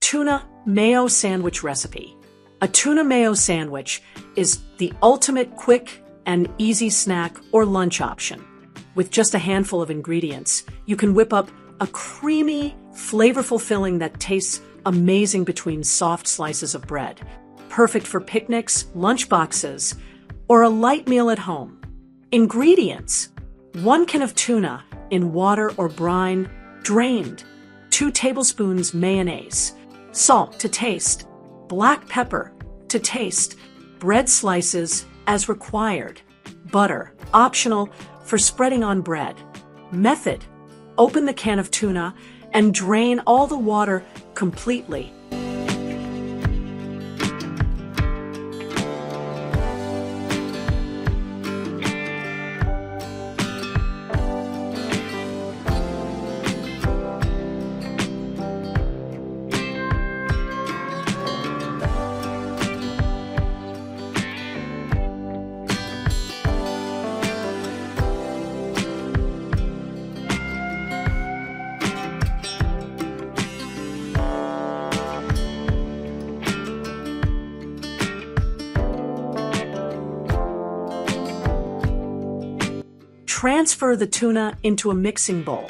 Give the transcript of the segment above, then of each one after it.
Tuna Mayo Sandwich Recipe. A tuna mayo sandwich is the ultimate quick and easy snack or lunch option. With just a handful of ingredients, you can whip up a creamy, flavorful filling that tastes amazing between soft slices of bread. Perfect for picnics, lunchboxes, or a light meal at home. Ingredients: 1 can of tuna in water or brine, drained. 2 tablespoons mayonnaise. Salt to taste. Black pepper to taste. Bread slices as required. Butter, optional for spreading on bread. Method: open the can of tuna and drain all the water completely. Transfer the tuna into a mixing bowl.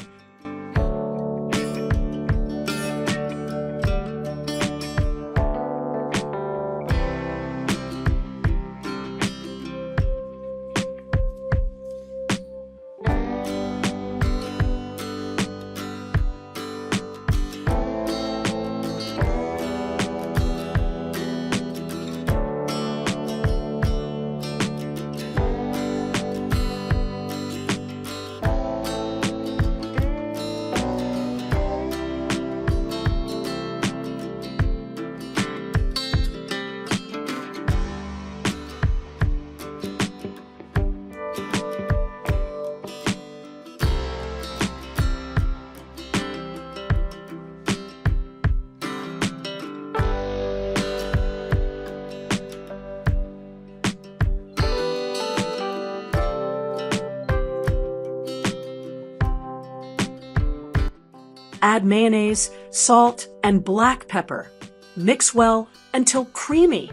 Add mayonnaise, salt, and black pepper. Mix well until creamy.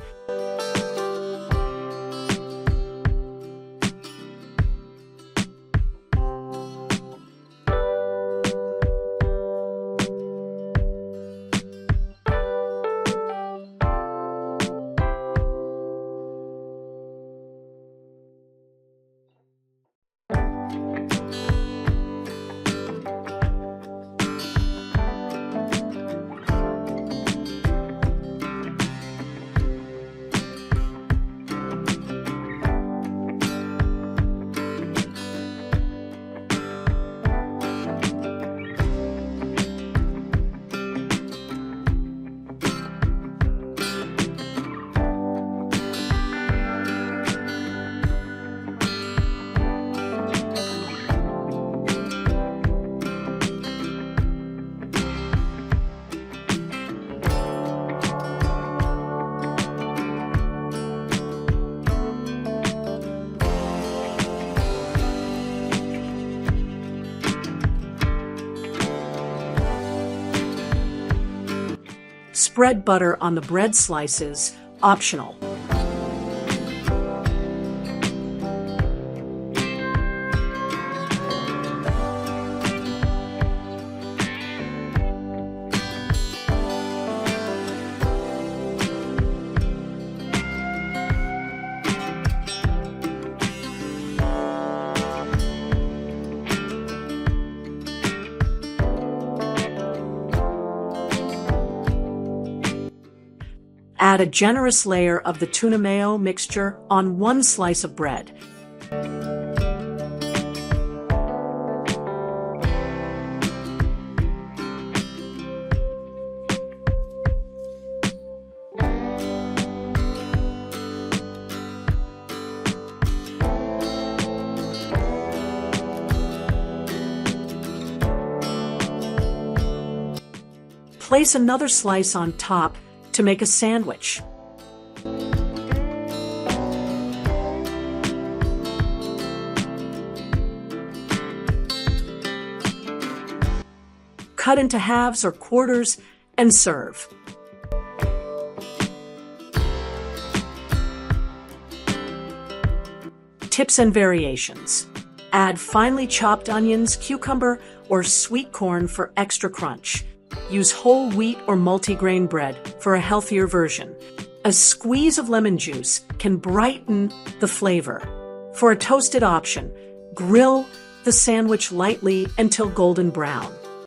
Spread butter on the bread slices, optional. Add a generous layer of the tuna mayo mixture on 1 slice of bread. Place another slice on top to make a sandwich. Cut into halves or quarters and serve. Tips and variations. Add finely chopped onions, cucumber, or sweet corn for extra crunch. Use whole wheat or multigrain bread for a healthier version. A squeeze of lemon juice can brighten the flavor. For a toasted option, grill the sandwich lightly until golden brown.